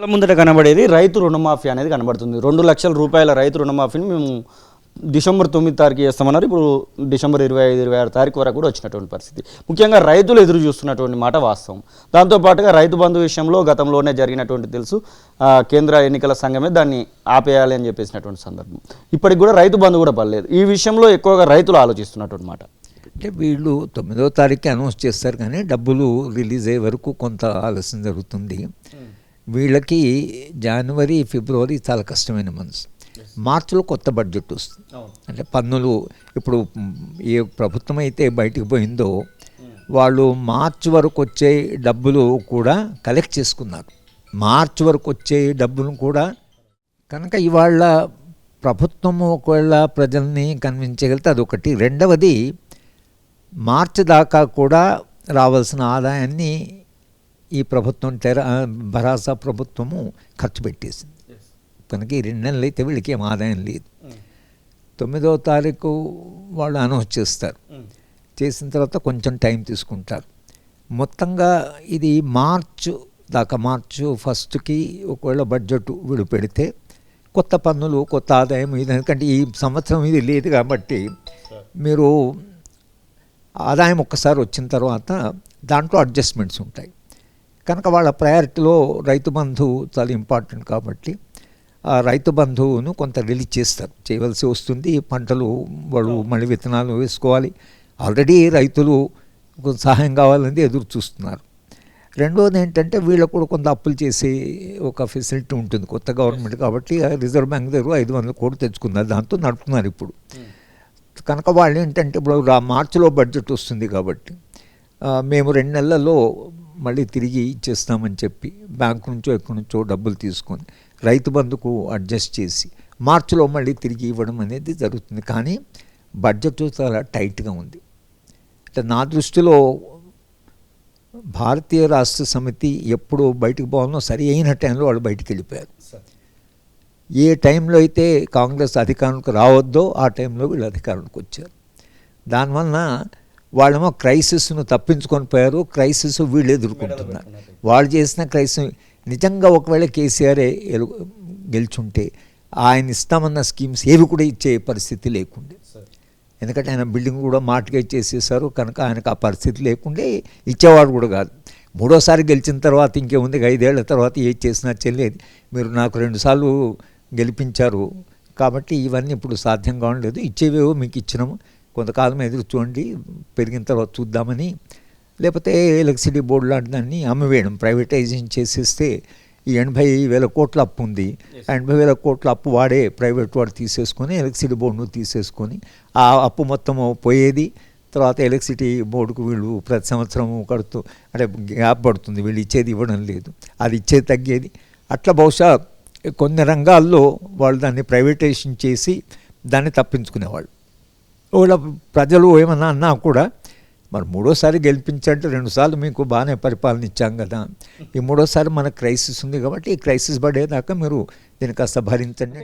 కళ్ళ ముందట కనబడేది రైతు రుణమాఫీ అనేది కనబడుతుంది. 2,00,000 రూపాయల రైతు రుణమాఫీని మేము డిసెంబర్ 9 తారీఖు చేస్తామన్నారు. ఇప్పుడు డిసెంబర్ 25, 26 తారీఖు వరకు కూడా వచ్చినటువంటి పరిస్థితి. ముఖ్యంగా రైతులు ఎదురు చూస్తున్నటువంటి మాట వాస్తవం. దాంతోపాటుగా రైతు బంధు విషయంలో గతంలోనే జరిగినటువంటి తెలుసు, కేంద్ర ఎన్నికల సంఘమే దాన్ని ఆపేయాలి అని చెప్పేసినటువంటి సందర్భం. ఇప్పటికి కూడా రైతు బంధు కూడా పడలేదు. ఈ విషయంలో ఎక్కువగా రైతులు ఆలోచిస్తున్నటువంటి మాట. అంటే వీళ్ళు 9వ తారీఖు అనౌన్స్ చేస్తారు, కానీ డబ్బులు రిలీజ్ అయ్యే వరకు కొంత ఆలస్యం జరుగుతుంది. వీళ్ళకి జనవరి, ఫిబ్రవరి చాలా కష్టమైన మనసు. మార్చిలో కొత్త బడ్జెట్ వస్తుంది. అంటే పన్నులు ఇప్పుడు ఏ ప్రభుత్వం అయితే బయటికి పోయిందో వాళ్ళు మార్చి వరకు వచ్చే డబ్బులు కూడా కలెక్ట్ చేసుకున్నారు. మార్చి వరకు వచ్చే డబ్బులు కూడా కనుక ఇవాళ ప్రభుత్వం ఒకవేళ ప్రజల్ని కన్విన్స్ అదొకటి. రెండవది, మార్చి దాకా కూడా రావాల్సిన ఆదాయాన్ని ఈ ప్రభుత్వం భరాసా ప్రభుత్వము ఖర్చు పెట్టేసింది. కనుక ఈ 2 నెలలు అయితే వీళ్ళకి ఏం ఆదాయం లేదు. 9వ తారీఖు వాళ్ళు అనౌన్స్ చేస్తారు. చేసిన తర్వాత కొంచెం టైం తీసుకుంటారు. మొత్తంగా ఇది మార్చు 1కి ఒకవేళ బడ్జెట్ వీళ్ళు పెడితే కొత్త పన్నులు, కొత్త ఆదాయం ఇది. ఎందుకంటే ఈ సంవత్సరం ఇది లేదు కాబట్టి మీరు ఆదాయం ఒక్కసారి వచ్చిన తర్వాత దాంట్లో అడ్జస్ట్మెంట్స్ ఉంటాయి. కనుక వాళ్ళ ప్రయారిటీలో రైతు బంధు చాలా ఇంపార్టెంట్ కాబట్టి ఆ రైతు బంధువును కొంత రిలీజ్ చేస్తారు, చేయవలసి వస్తుంది. పంటలు వాళ్ళు మళ్ళీ విత్తనాలు వేసుకోవాలి. ఆల్రెడీ రైతులు సహాయం కావాలని ఎదురు చూస్తున్నారు. రెండోది ఏంటంటే వీళ్ళకు కూడా కొంత అప్పులు చేసే ఒక ఫెసిలిటీ ఉంటుంది కొత్త గవర్నమెంట్ కాబట్టి. రిజర్వ్ బ్యాంక్ దగ్గర 500 కోట్లు తెచ్చుకున్నారు, దాంతో నడుపుతున్నారు ఇప్పుడు. కనుక వాళ్ళు ఏంటంటే ఇప్పుడు మార్చిలో బడ్జెట్ వస్తుంది కాబట్టి మేము 2 నెలల్లో మళ్ళీ తిరిగి ఇచ్చేస్తామని చెప్పి బ్యాంకు నుంచో ఎక్కడి నుంచో డబ్బులు తీసుకొని రైతు బంధుకు అడ్జస్ట్ చేసి మార్చిలో మళ్ళీ తిరిగి ఇవ్వడం అనేది జరుగుతుంది. కానీ బడ్జెట్ చాలా టైట్గా ఉంది. అంటే నా దృష్టిలో భారతీయ రాష్ట్ర సమితి ఎప్పుడు బయటకు పోవాలనో సరి అయిన టైంలో వాళ్ళు బయటికి వెళ్ళిపోయారు. ఏ టైంలో అయితే కాంగ్రెస్ అధికారంలోకి రావద్దో ఆ టైంలో వీళ్ళు అధికారంలోకి వచ్చారు. దానివల్ల వాళ్ళేమో క్రైసిస్ను తప్పించుకొని పోయారు. క్రైసిస్ వీళ్ళు ఎదుర్కొంటున్నారు. వాళ్ళు చేసిన క్రైసిస్ నిజంగా ఒకవేళ కేసీఆరే గెలుచుంటే ఆయన ఇస్తామన్న స్కీమ్స్ ఏవి కూడా ఇచ్చే పరిస్థితి లేకుండే. ఎందుకంటే ఆయన బిల్డింగ్ కూడా మార్టిగేజ్ చేసేసారు. కనుక ఆయనకు ఆ పరిస్థితి లేకుండే, ఇచ్చేవాడు కూడా కాదు. 3వసారి గెలిచిన తర్వాత ఇంకేముంది, 5 ఏళ్ల తర్వాత ఏది చేసినా చెల్లేది. మీరు నాకు 2 సార్లు గెలిపించారు కాబట్టి ఇవన్నీ ఇప్పుడు సాధ్యం కావట్లేదు, ఇచ్చేవేవో మీకు ఇచ్చినాము, కొంతకాలం ఎదురు చూడండి, పెరిగిన తర్వాత చూద్దామని. లేకపోతే ఎలక్ట్రిసిటీ బోర్డు లాంటి దాన్ని అమ్మివేయడం, ప్రైవేటైజేషన్ చేసేస్తే ఈ 80,000 కోట్ల అప్పు ఉంది. 80,000 కోట్ల అప్పు వాడే ప్రైవేట్ వాడు తీసేసుకొని ఎలక్ట్రిసిటీ బోర్డును తీసేసుకొని ఆ అప్పు మొత్తము పోయేది. తర్వాత ఎలక్ట్రిసిటీ బోర్డుకు వీళ్ళు ప్రతి సంవత్సరం కడుతూ అంటే గ్యాప్ పడుతుంది, వీళ్ళు ఇచ్చేది ఇవ్వడం లేదు, అది ఇచ్చేది తగ్గేది. అట్లా బహుశా కొన్ని రంగాల్లో వాళ్ళు దాన్ని ప్రైవేటైజేషన్ చేసి దాన్ని తప్పించుకునేవాళ్ళు. ఒకవేళ ప్రజలు ఏమన్నా అన్నా కూడా మరి 3వసారి గెలిపించంటే 2 సార్లు మీకు బాగానే పరిపాలన ఇచ్చాం కదా, ఈ 3వసారి మనకు క్రైసిస్ ఉంది కాబట్టి ఈ క్రైసిస్ పడేదాకా మీరు దీన్ని కాస్త భరించండి.